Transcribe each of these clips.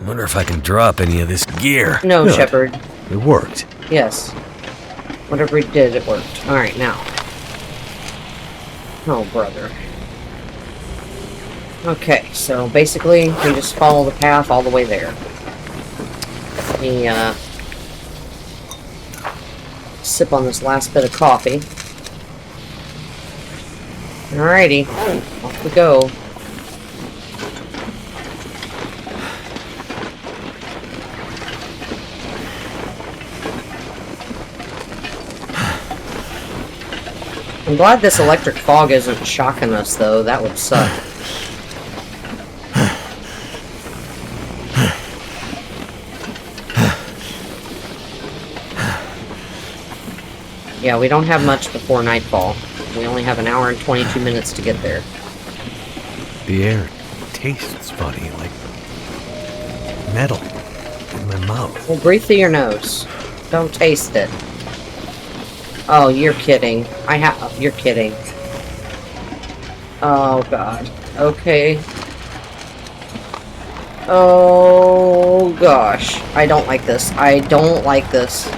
I wonder if I can drop any of this gear. No, Good. Shepard. It worked. Yes. Whatever he did, it worked. Alright, now. Oh, brother. Okay, so basically, we just follow the path all the way there. Let me, sip on this last bit of coffee. Alrighty, off we go. I'm glad this electric fog isn't shocking us, though. That would suck. Yeah, we don't have much before nightfall. We only have an hour and 22 minutes to get there. The air tastes funny, like metal in my mouth. Well, breathe through your nose. Don't taste it. Oh, you're kidding. You're kidding. Oh, God. Okay. Oh, gosh. I don't like this. I don't like this.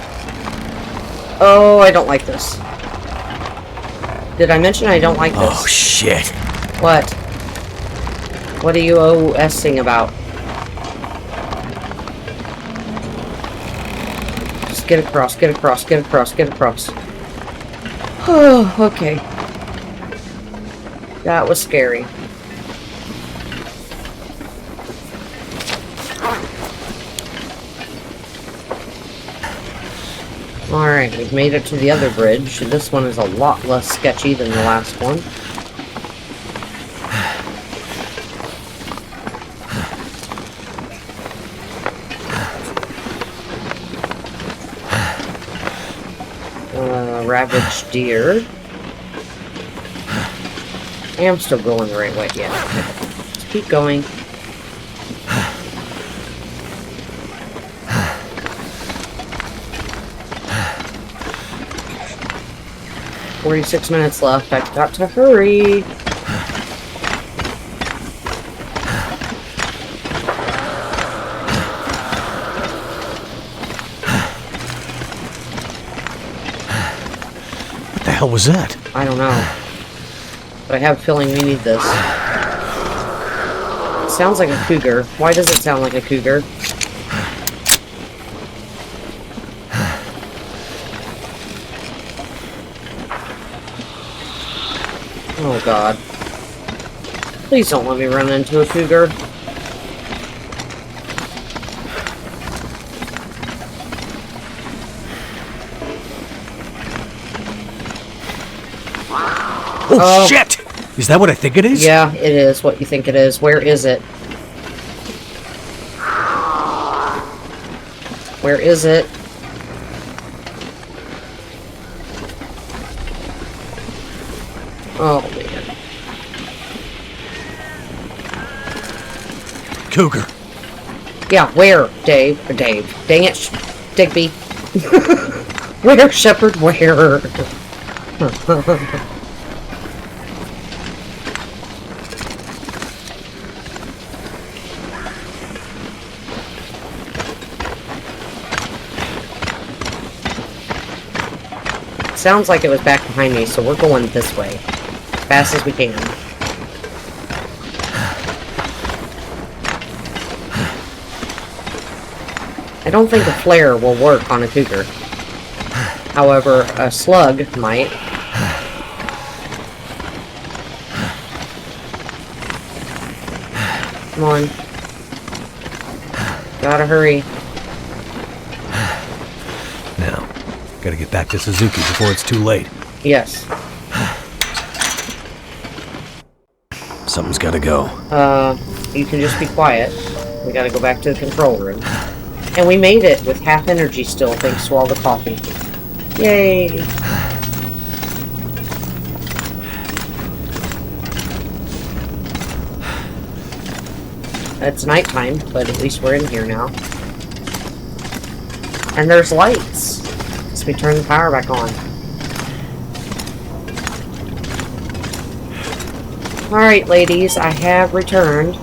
Oh, I don't like this. Did I mention I don't like this? Oh, shit. What? What are you OSing about? Just get across, get across, get across, get across. Oh, okay. That was scary. Alright, we've made it to the other bridge. This one is a lot less sketchy than the last one. Ravaged deer. I'm still going the right way, yeah. Let's keep going. "46 minutes left. I've got to hurry." What the hell was that? I don't know. But I have a feeling we need this. It sounds like a cougar. Why does it sound like a cougar? Oh, God. Please don't let me run into a cougar. Oh, shit! Is that what I think it is? Yeah, it is what you think it is. Where is it? Where is it? Oh, man. Cougar. Yeah, where, Dave? Or Dave. Dang it, Digby. Where, Shepard? Where? Sounds like it was back behind me, so we're going this way. As fast as we can. I don't think a flare will work on a cougar. However, a slug might. Come on. Gotta hurry. Now, gotta get back to Suzuki before it's too late. Yes. Something's gotta go. You can just be quiet. We gotta go back to the control room. And we made it with half energy still, thanks to all the coffee. Yay! It's nighttime, but at least we're in here now. And there's lights. So we turn the power back on. Alright, ladies, I have returned.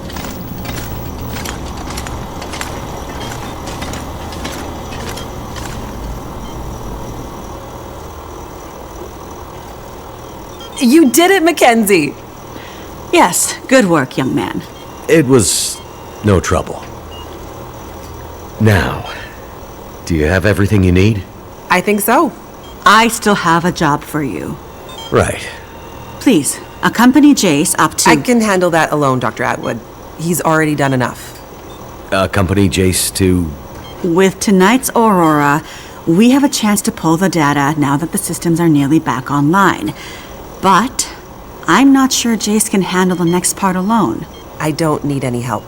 You did it, Mackenzie! Yes, good work, young man. It was no trouble. Now, do you have everything you need? I think so. I still have a job for you. Right. Please, accompany Jace up to... I can handle that alone, Dr. Atwood. He's already done enough. Accompany Jace to... With tonight's Aurora, we have a chance to pull the data now that the systems are nearly back online. But I'm not sure Jace can handle the next part alone. I don't need any help.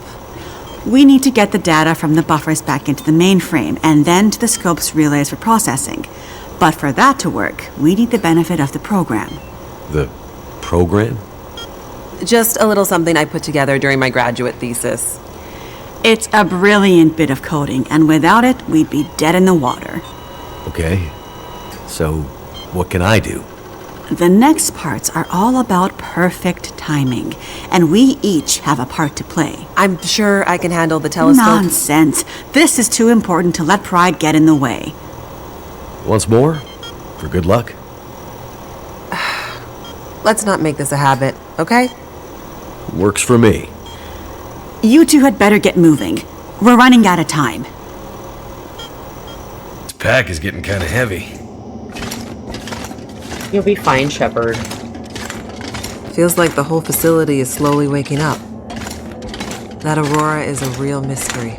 We need to get the data from the buffers back into the mainframe and then to the scope's relays for processing. But for that to work, we need the benefit of the program. The program? Just a little something I put together during my graduate thesis. It's a brilliant bit of coding, and without it, we'd be dead in the water. Okay. So, what can I do? The next parts are all about perfect timing, and we each have a part to play. I'm sure I can handle the telescope. Nonsense. This is too important to let pride get in the way. Once more? For good luck? Let's not make this a habit, okay? Works for me. You two had better get moving. We're running out of time. This pack is getting kind of heavy. You'll be fine, Shepard. Feels like the whole facility is slowly waking up. That Aurora is a real mystery.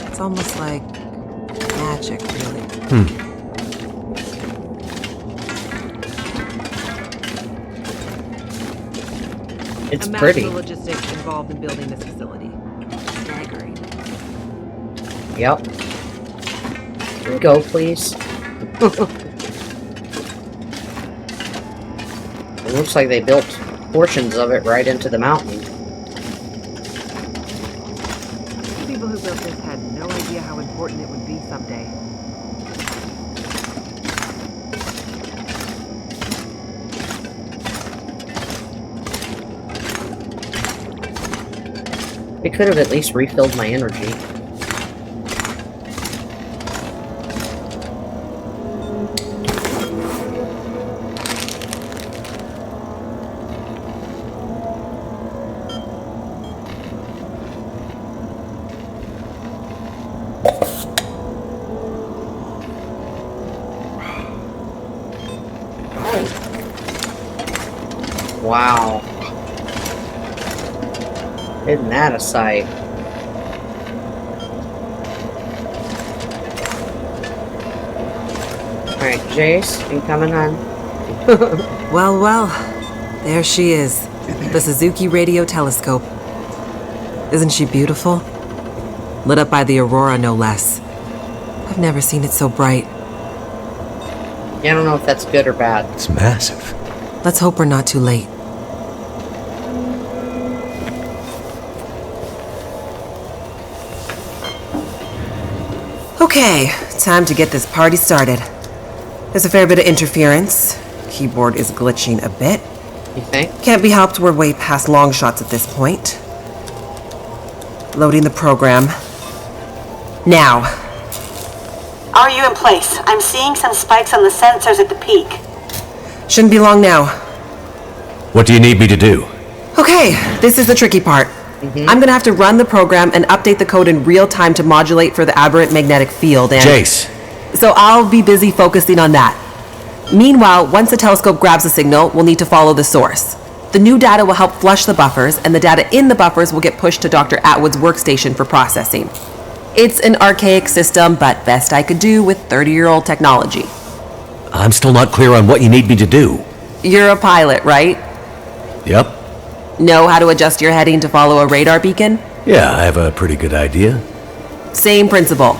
It's almost like magic, really. It's pretty. The logistics involved in building this facility. Staggering. Yep. Can we go, please? It looks like they built portions of it right into the mountain. The people who built this had no idea how important it would be someday. They could have at least refilled my energy. Wow. Isn't that a sight? Alright, Jace, you coming on? Well, well. There she is. The Suzuki Radio Telescope. Isn't she beautiful? Lit up by the Aurora, no less. I've never seen it so bright. Yeah, I don't know if that's good or bad. It's massive. Let's hope we're not too late. Okay, time to get this party started. There's a fair bit of interference. Keyboard is glitching a bit. You think? Can't be helped, we're way past long shots at this point. Loading the program. Now. Are you in place? I'm seeing some spikes on the sensors at the peak. Shouldn't be long now. What do you need me to do? Okay, this is the tricky part. I'm gonna have to run the program and update the code in real time to modulate for the aberrant magnetic field and... Jace! So I'll be busy focusing on that. Meanwhile, once the telescope grabs a signal, we'll need to follow the source. The new data will help flush the buffers, and the data in the buffers will get pushed to Dr. Atwood's workstation for processing. It's an archaic system, but best I could do with 30-year-old technology. I'm still not clear on what you need me to do. You're a pilot, right? Yep. Know how to adjust your heading to follow a radar beacon? Yeah, I have a pretty good idea. Same principle.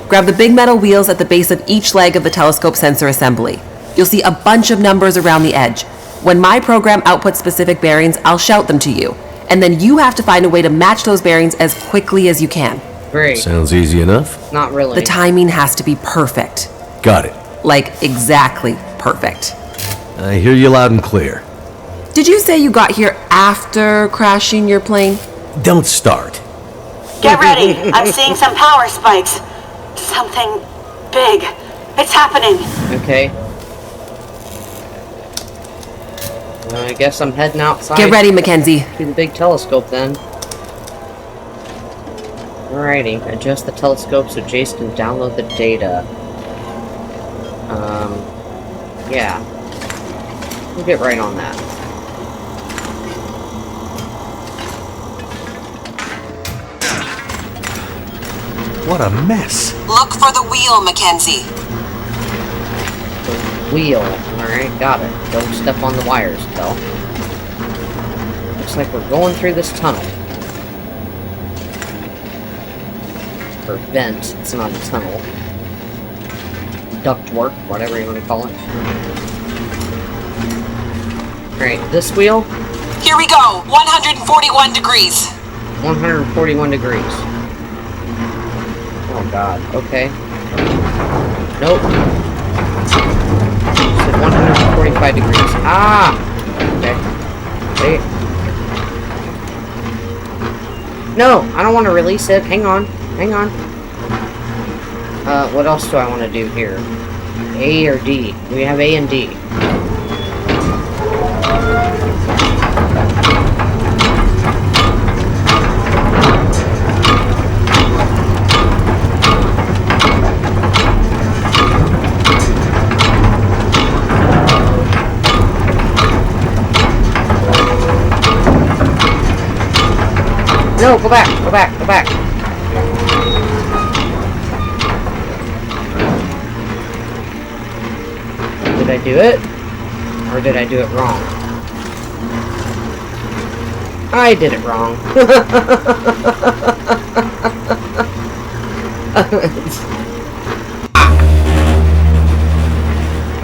Grab the big metal wheels at the base of each leg of the telescope sensor assembly. You'll see a bunch of numbers around the edge. When my program outputs specific bearings, I'll shout them to you. And then you have to find a way to match those bearings as quickly as you can. Great. Sounds easy enough. Not really. The timing has to be perfect. Got it. Like, exactly perfect. I hear you loud and clear. Did you say you got here after crashing your plane? Don't start. Get ready. I'm seeing some power spikes. Something big. It's happening. Okay. I guess I'm heading outside. Get ready, Mackenzie. To the big telescope then. Alrighty, adjust the telescope so Jace can download the data. Yeah. We'll get right on that. What a mess. Look for the wheel, Mackenzie. The wheel. Alright, got it. Don't step on the wires, though. Looks like we're going through this tunnel. Or vent. It's not a tunnel. Ductwork, whatever you want to call it. Alright, this wheel? Here we go. 141 degrees. 141 degrees. Oh god, okay. Nope. Said 145 degrees. Ah! Okay. Wait. No! I don't want to release it. Hang on. Hang on. What else do I want to do here? A or D? We have A and D. No, go back, go back, go back. Did I do it? Or did I do it wrong? I did it wrong.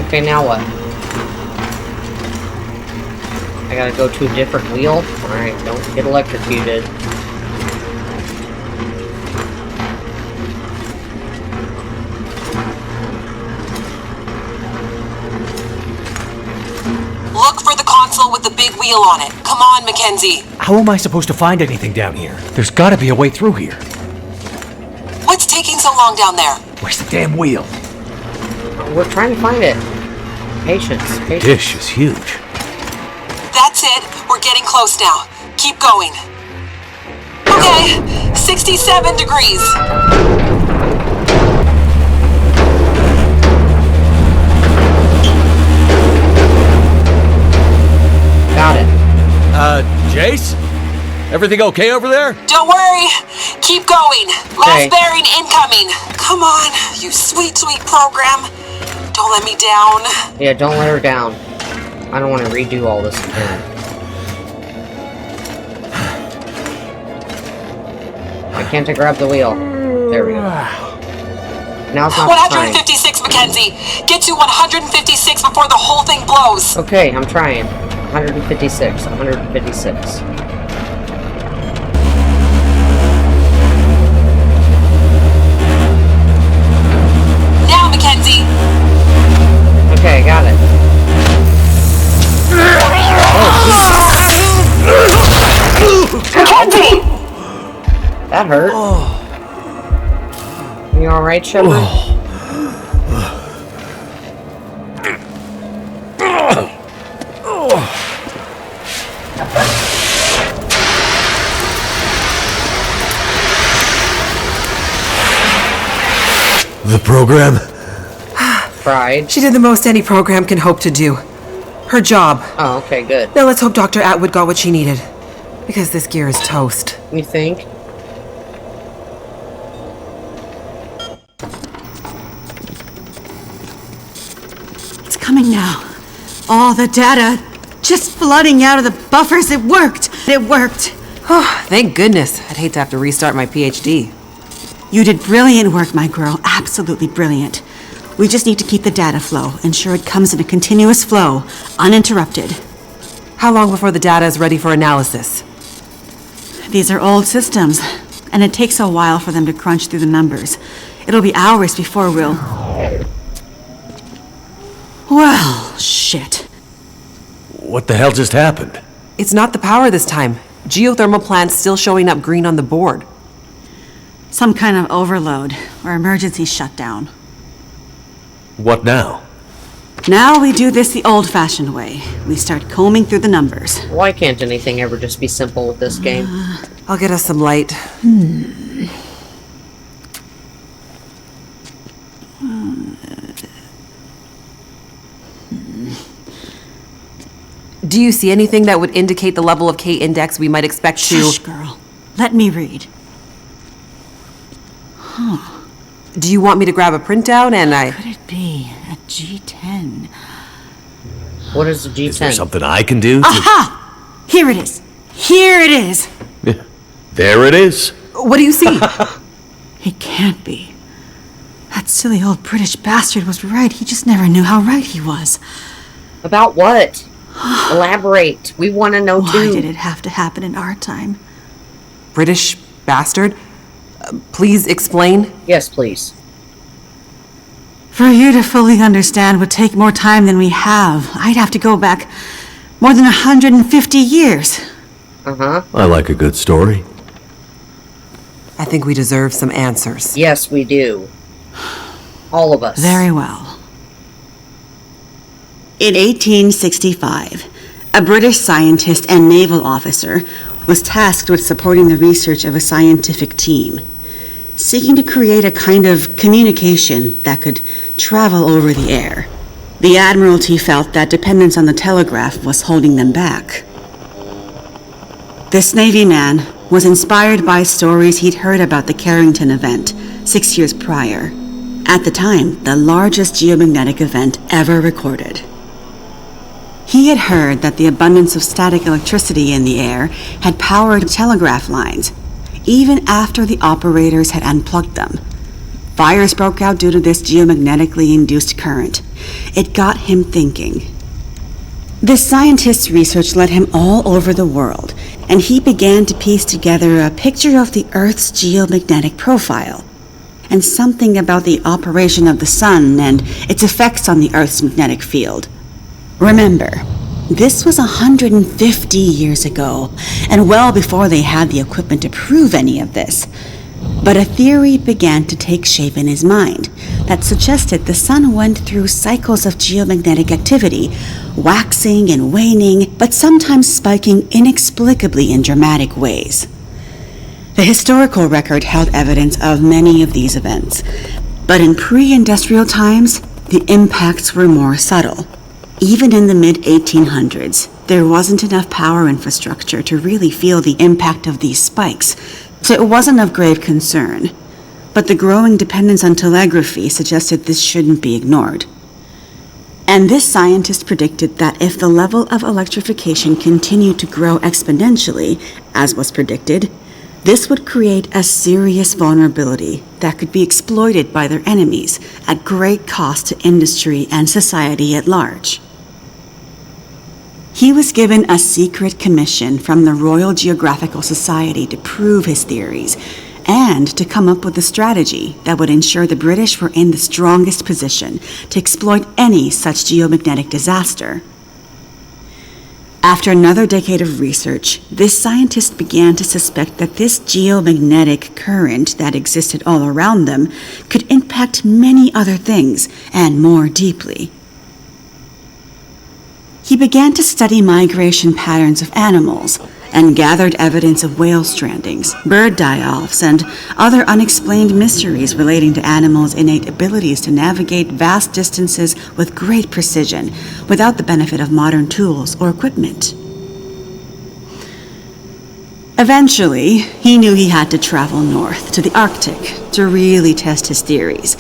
Okay, now what? I gotta go to a different wheel? Alright, don't get electrocuted. Look for the console with the big wheel on it. Come on, Mackenzie. How am I supposed to find anything down here? There's gotta be a way through here. What's taking so long down there? Where's the damn wheel? We're trying to find it. Patience, patience. Dish is huge. That's it. We're getting close now. Keep going. Okay, 67 degrees. Got it. Jace? Everything okay over there? Don't worry. Keep going. Last Okay. bearing incoming. Come on, you sweet, sweet program. Don't let me down. Yeah, don't let her down. I don't want to redo all this again. Why can't I grab the wheel? There we go. Now's not the time. 156, Mackenzie. Get to 156 before the whole thing blows. Okay, I'm trying. 156. 156. Now, Mackenzie. Okay, got it. Mackenzie! That hurt. You alright, Shepard? The program? Fried. She did the most any program can hope to do. Her job. Oh, okay, good. Now let's hope Dr. Atwood got what she needed. Because this gear is toast. You think? It's coming now. All the data just flooding out of the buffers. It worked. It worked. Thank goodness. I'd hate to have to restart my PhD. You did brilliant work, my girl. Absolutely brilliant. We just need to keep the data flow, ensure it comes in a continuous flow, uninterrupted. How long before the data is ready for analysis? These are old systems, and it takes a while for them to crunch through the numbers. It'll be hours before we'll... Well, shit. What the hell just happened? It's not the power this time. Geothermal plant's still showing up green on the board. Some kind of overload or emergency shutdown. What now? Now we do this the old-fashioned way. We start combing through the numbers. Why can't anything ever just be simple with this game? I'll get us some light. Do you see anything that would indicate the level of K-index we might expect to... Shush, girl. Let me read. Do you want me to grab a printout and Could it be a G10? What is a G10? Is there something I can do to... Aha! Here it is. Here it is. There it is. What do you see? It can't be. That silly old British bastard was right. He just never knew how right he was. About what? Elaborate. We want to know Why too. did it have to happen in our time? British bastard? Please explain. Yes, please. For you to fully understand would take more time than we have. I'd have to go back more than 150 years. Uh-huh. I like a good story. I think we deserve some answers. Yes, we do. All of us. Very well. In 1865, a British scientist and naval officer was tasked with supporting the research of a scientific team, seeking to create a kind of communication that could travel over the air. The Admiralty felt that dependence on the telegraph was holding them back. This Navy man was inspired by stories he'd heard about the Carrington event 6 years prior, at the time the largest geomagnetic event ever recorded. He had heard that the abundance of static electricity in the air had powered telegraph lines, even after the operators had unplugged them. Fires broke out due to this geomagnetically induced current. It got him thinking. This scientist's research led him all over the world, and he began to piece together a picture of the Earth's geomagnetic profile, and something about the operation of the sun and its effects on the Earth's magnetic field. Remember, this was 150 years ago, and well before they had the equipment to prove any of this. But a theory began to take shape in his mind that suggested the sun went through cycles of geomagnetic activity, waxing and waning, but sometimes spiking inexplicably in dramatic ways. The historical record held evidence of many of these events, but in pre-industrial times, the impacts were more subtle. Even in the mid-1800s, there wasn't enough power infrastructure to really feel the impact of these spikes, so it wasn't of grave concern. But the growing dependence on telegraphy suggested this shouldn't be ignored. And this scientist predicted that if the level of electrification continued to grow exponentially, as was predicted, this would create a serious vulnerability that could be exploited by their enemies at great cost to industry and society at large. He was given a secret commission from the Royal Geographical Society to prove his theories and to come up with a strategy that would ensure the British were in the strongest position to exploit any such geomagnetic disaster. After another decade of research, this scientist began to suspect that this geomagnetic current that existed all around them could impact many other things and more deeply. He began to study migration patterns of animals and gathered evidence of whale strandings, bird die-offs, and other unexplained mysteries relating to animals' innate abilities to navigate vast distances with great precision without the benefit of modern tools or equipment. Eventually, he knew he had to travel north to the Arctic to really test his theories.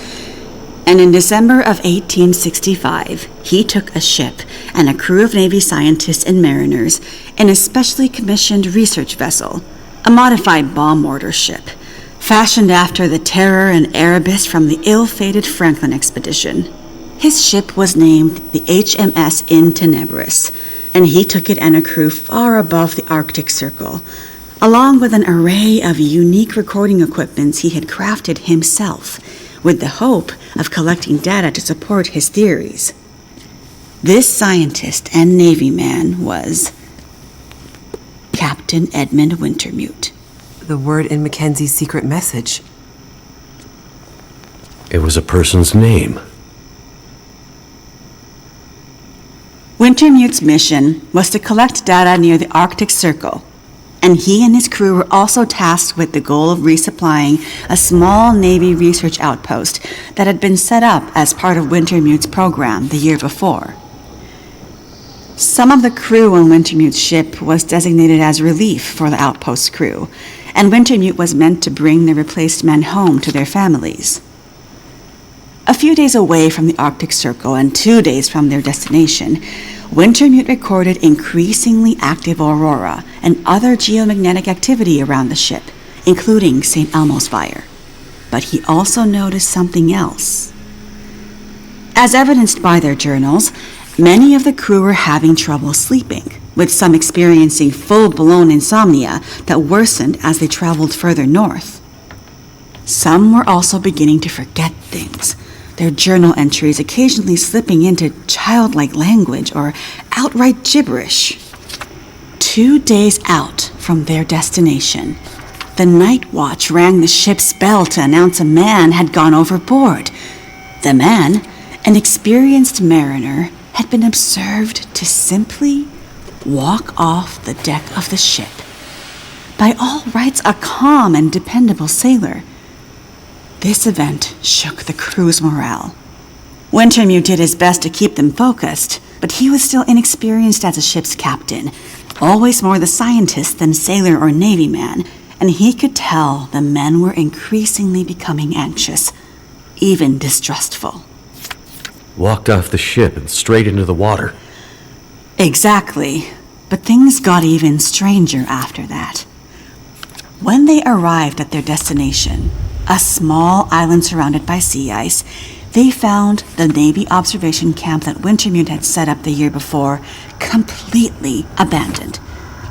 And in December of 1865, he took a ship and a crew of Navy scientists and mariners in a specially commissioned research vessel, a modified bomb mortar ship, fashioned after the Terror and Erebus from the ill-fated Franklin expedition. His ship was named the HMS In Tenebris, and he took it and a crew far above the Arctic Circle, along with an array of unique recording equipments he had crafted himself, with the hope of collecting data to support his theories. This scientist and Navy man was Captain Edmund Wintermute. The word in Mackenzie's secret message. It was a person's name. Wintermute's mission was to collect data near the Arctic Circle, and he and his crew were also tasked with the goal of resupplying a small Navy research outpost that had been set up as part of Wintermute's program the year before. Some of the crew on Wintermute's ship was designated as relief for the outpost crew, and Wintermute was meant to bring the replaced men home to their families. A few days away from the Arctic Circle and 2 days from their destination, Wintermute recorded increasingly active aurora and other geomagnetic activity around the ship, including St. Elmo's fire. But he also noticed something else. As evidenced by their journals, many of the crew were having trouble sleeping, with some experiencing full-blown insomnia that worsened as they traveled further north. Some were also beginning to forget things, their journal entries occasionally slipping into childlike language or outright gibberish. 2 days out from their destination, the night watch rang the ship's bell to announce a man had gone overboard. The man, an experienced mariner, had been observed to simply walk off the deck of the ship. By all rights, a calm and dependable sailor. This event shook the crew's morale. Wintermute did his best to keep them focused, but he was still inexperienced as a ship's captain, always more the scientist than sailor or Navy man, and he could tell the men were increasingly becoming anxious, even distrustful. Walked off the ship and straight into the water. Exactly, but things got even stranger after that. When they arrived at their destination, a small island surrounded by sea ice, they found the Navy observation camp that Wintermute had set up the year before completely abandoned.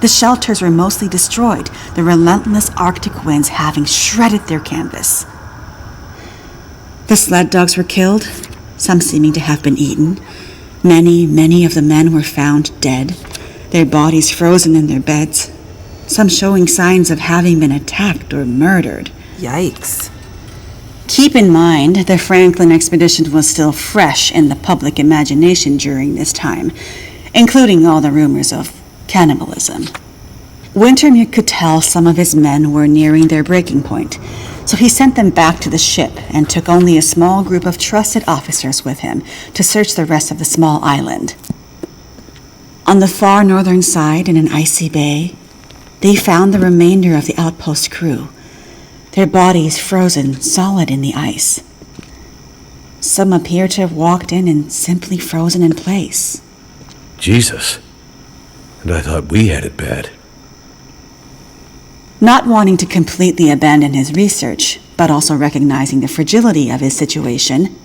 The shelters were mostly destroyed, the relentless Arctic winds having shredded their canvas. The sled dogs were killed, some seeming to have been eaten. Many of the men were found dead, their bodies frozen in their beds, some showing signs of having been attacked or murdered. Yikes. Keep in mind, the Franklin expedition was still fresh in the public imagination during this time, including all the rumors of cannibalism. Wintermute could tell some of his men were nearing their breaking point, so he sent them back to the ship and took only a small group of trusted officers with him to search the rest of the small island. On the far northern side, in an icy bay, they found the remainder of the outpost crew, their bodies frozen solid in the ice. Some appear to have walked in and simply frozen in place. Jesus. And I thought we had it bad. Not wanting to completely abandon his research, but also recognizing the fragility of his situation,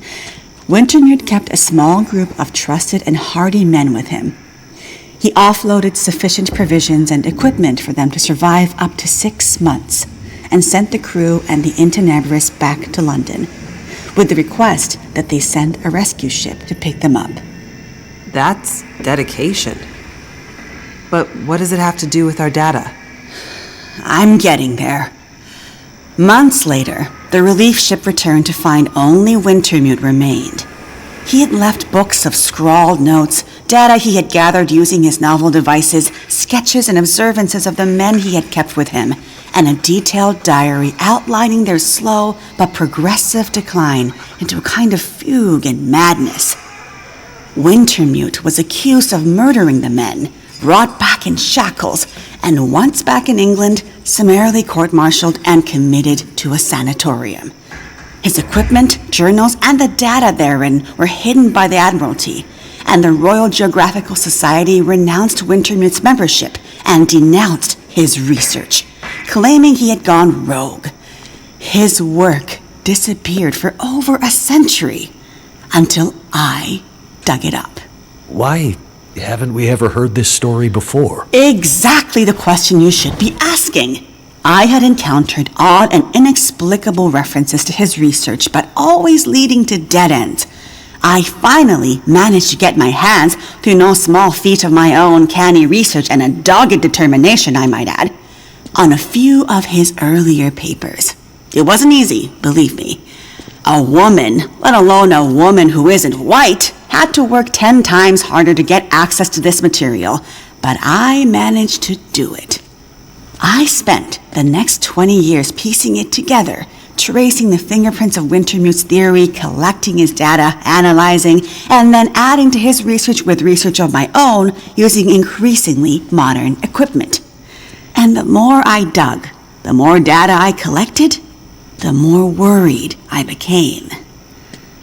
Wintermute kept a small group of trusted and hardy men with him. He offloaded sufficient provisions and equipment for them to survive up to 6 months, and sent the crew and the Intenebris back to London, with the request that they send a rescue ship to pick them up. That's dedication. But what does it have to do with our data? I'm getting there. Months later, the relief ship returned to find only Wintermute remained. He had left books of scrawled notes, data he had gathered using his novel devices, sketches and observances of the men he had kept with him, and a detailed diary outlining their slow but progressive decline into a kind of fugue and madness. Wintermute was accused of murdering the men, brought back in shackles, and once back in England, summarily court-martialed and committed to a sanatorium. His equipment, journals, and the data therein were hidden by the Admiralty, and the Royal Geographical Society renounced Wintermute's membership and denounced his research, claiming he had gone rogue. His work disappeared for over a century, until I dug it up. Why haven't we ever heard this story before? Exactly the question you should be asking. I had encountered odd and inexplicable references to his research, but always leading to dead ends. I finally managed to get my hands, through no small feat of my own canny research and a dogged determination, I might add, on a few of his earlier papers. It wasn't easy, believe me. A woman, let alone a woman who isn't white, had to work 10 times harder to get access to this material, but I managed to do it. I spent the next 20 years piecing it together, tracing the fingerprints of Wintermute's theory, collecting his data, analyzing, and then adding to his research with research of my own using increasingly modern equipment. And the more I dug, the more data I collected, the more worried I became.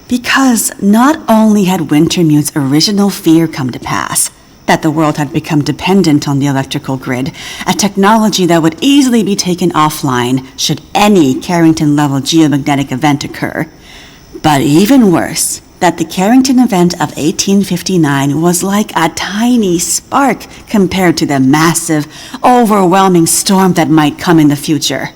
Because not only had Wintermute's original fear come to pass, that the world had become dependent on the electrical grid, a technology that would easily be taken offline should any Carrington-level geomagnetic event occur. But even worse, that the Carrington event of 1859 was like a tiny spark compared to the massive, overwhelming storm that might come in the future.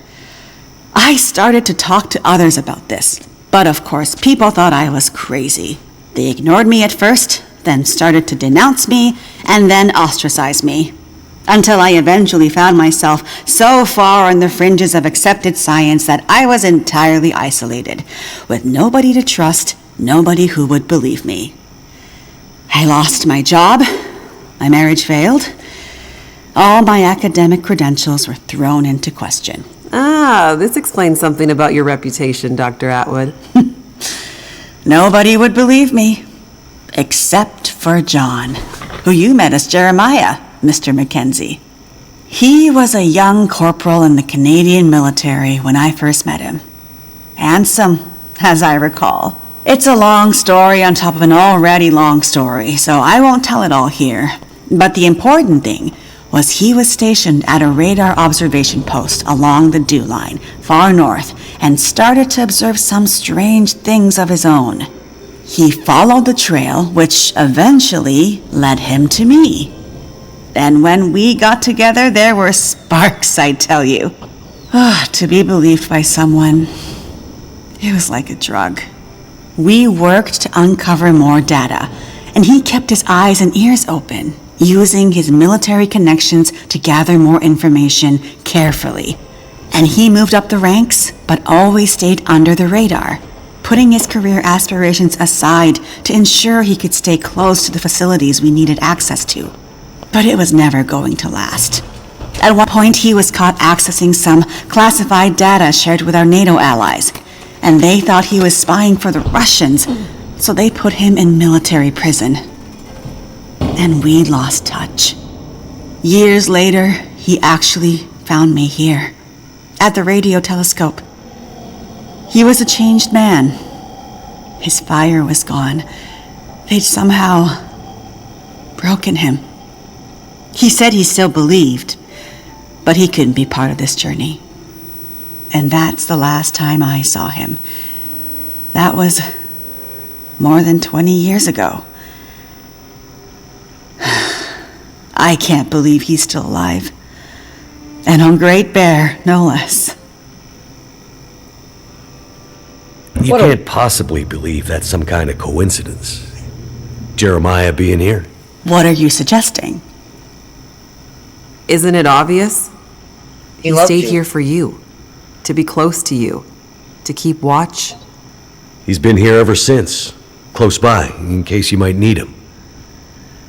I started to talk to others about this, but of course people thought I was crazy. They ignored me at first, then started to denounce me, and then ostracize me. Until I eventually found myself so far on the fringes of accepted science that I was entirely isolated, with nobody to trust, nobody who would believe me. I lost my job, my marriage failed, all my academic credentials were thrown into question. Ah, this explains something about your reputation, Dr. Atwood. Nobody would believe me. Except for John, who you met as Jeremiah, Mr. Mackenzie. He was a young corporal in the Canadian military when I first met him. Handsome, as I recall. It's a long story on top of an already long story, so I won't tell it all here. But the important thing was he was stationed at a radar observation post along the dew line, far north, and started to observe some strange things of his own. He followed the trail, which eventually led him to me. And when we got together, there were sparks, I tell you. To be believed by someone, it was like a drug. We worked to uncover more data, and he kept his eyes and ears open, using his military connections to gather more information carefully. And he moved up the ranks, but always stayed under the radar, putting his career aspirations aside to ensure he could stay close to the facilities we needed access to. But it was never going to last. At one point, he was caught accessing some classified data shared with our NATO allies, and they thought he was spying for the Russians, so they put him in military prison. And we lost touch. Years later, he actually found me here, at the radio telescope. He was a changed man. His fire was gone. They'd somehow broken him. He said he still believed, but he couldn't be part of this journey. And that's the last time I saw him. That was more than 20 years ago. I can't believe he's still alive. And on Great Bear, no less. You can't possibly believe that's some kind of coincidence. Jeremiah being here. What are you suggesting? Isn't it obvious? He loved stayed you. here for you, to be close to you, to keep watch. He's been here ever since, close by, in case you might need him.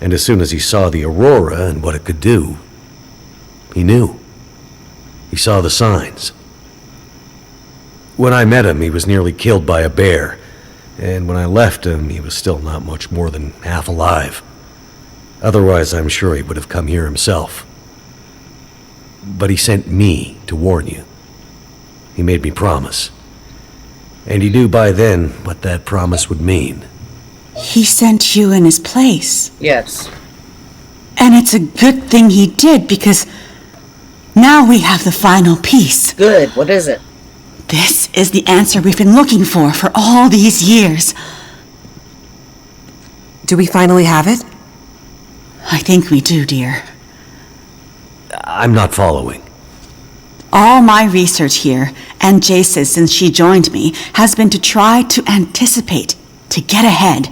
And as soon as he saw the aurora and what it could do, he knew. He saw the signs. When I met him, he was nearly killed by a bear, and when I left him, he was still not much more than half alive. Otherwise, I'm sure he would have come here himself. But he sent me to warn you. He made me promise. And he knew by then what that promise would mean. He sent you in his place. Yes. And it's a good thing he did, because now we have the final piece. Good. What is it? This is the answer we've been looking for all these years. Do we finally have it? I think we do, dear. I'm not following. All my research here, and Jace's since she joined me, has been to try to anticipate, to get ahead.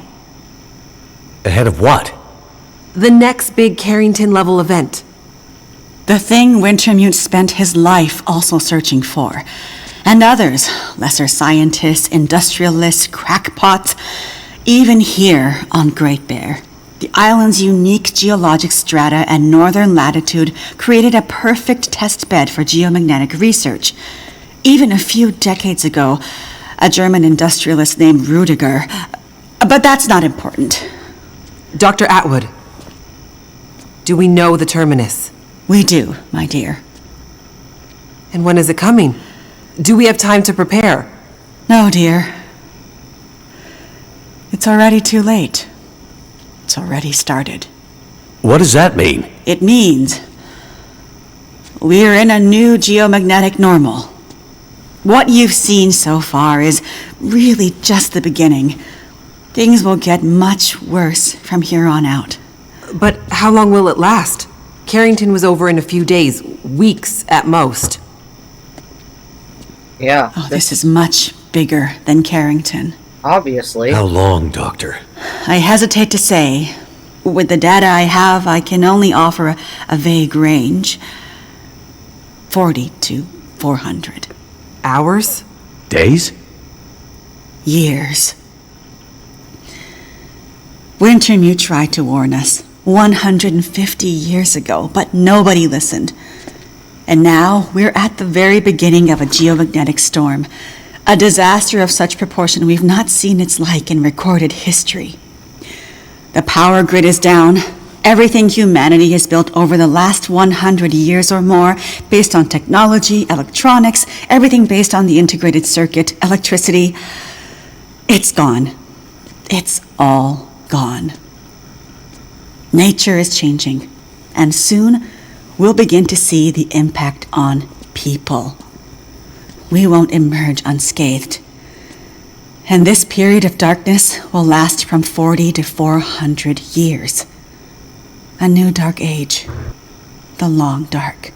Ahead of what? The next big Carrington-level event. The thing Wintermute spent his life also searching for. And others, lesser scientists, industrialists, crackpots, even here on Great Bear. The island's unique geologic strata and northern latitude created a perfect test bed for geomagnetic research. Even a few decades ago, a German industrialist named Rudiger. But that's not important. Dr. Atwood, do we know the terminus? We do, my dear. And when is it coming? Do we have time to prepare? No, dear. It's already too late. It's already started. What does that mean? It means we're in a new geomagnetic normal. What you've seen so far is really just the beginning. Things will get much worse from here on out. But how long will it last? Carrington was over in a few days, weeks at most. Yeah. Oh, this is much bigger than Carrington. Obviously. How long, Doctor? I hesitate to say. With the data I have, I can only offer a vague range. 40 to 400. Hours? Days? Years. Wintermute tried to warn us 150 years ago, but nobody listened. And now we're at the very beginning of a geomagnetic storm. A disaster of such proportion we've not seen its like in recorded history. The power grid is down. Everything humanity has built over the last 100 years or more, based on technology, electronics, everything based on the integrated circuit, electricity, it's gone. It's all gone. Nature is changing, and soon we'll begin to see the impact on people. We won't emerge unscathed. And this period of darkness will last from 40 to 400 years. A new dark age. The long dark.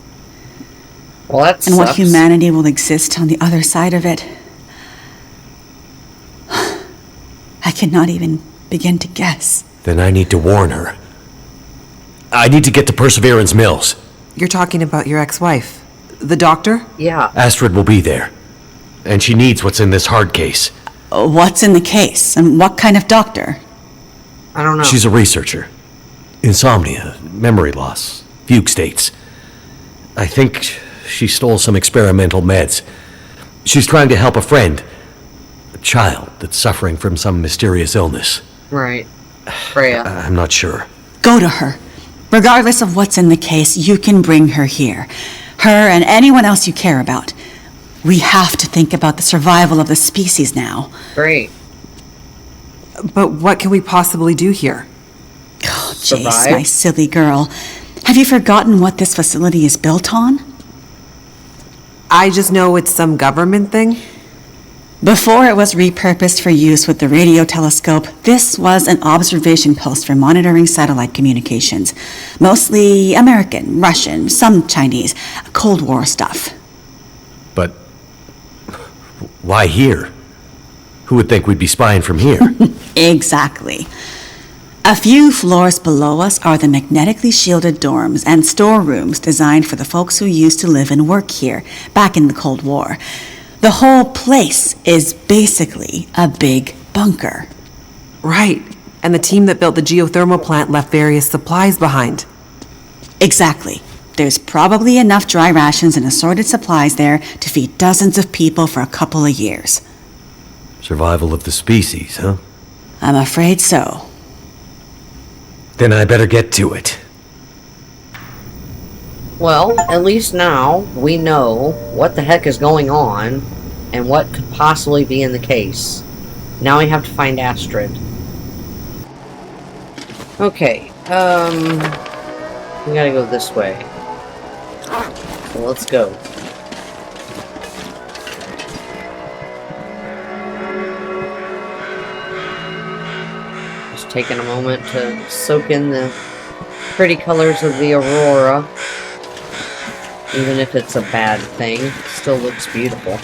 Well, that And what sucks. humanity will exist on the other side of it, I cannot even begin to guess. Then I need to warn her. I need to get to Perseverance Mills. You're talking about your ex-wife, the doctor? Yeah. Astrid will be there. And she needs what's in this hard case. What's in the case, and what kind of doctor? I don't know. She's a researcher. Insomnia, memory loss, fugue states. I think she stole some experimental meds. She's trying to help a friend. A child that's suffering from some mysterious illness. Right. Freya. I'm not sure. Go to her. Regardless of what's in the case, you can bring her here. Her and anyone else you care about. We have to think about the survival of the species now. Great. But what can we possibly do here? Oh, Survive? Jace, my silly girl. Have you forgotten what this facility is built on? I just know it's some government thing. Before it was repurposed for use with the radio telescope, this was an observation post for monitoring satellite communications. Mostly American, Russian, some Chinese, Cold War stuff. But why here? Who would think we'd be spying from here? Exactly. A few floors below us are the magnetically shielded dorms and storerooms designed for the folks who used to live and work here back in the Cold War. The whole place is basically a big bunker. Right. And the team that built the geothermal plant left various supplies behind. Exactly. There's probably enough dry rations and assorted supplies there to feed dozens of people for a couple of years. Survival of the species, huh? I'm afraid so. Then I better get to it. Well, at least now we know what the heck is going on and what could possibly be in the case. Now we have to find Astrid. Okay, we gotta go this way. So let's go. Just taking a moment to soak in the pretty colors of the aurora. Even if it's a bad thing, it still looks beautiful.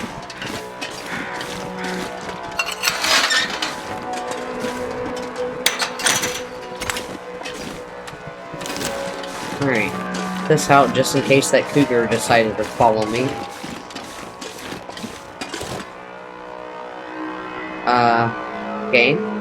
Alright, this out just in case that cougar decided to follow me. game.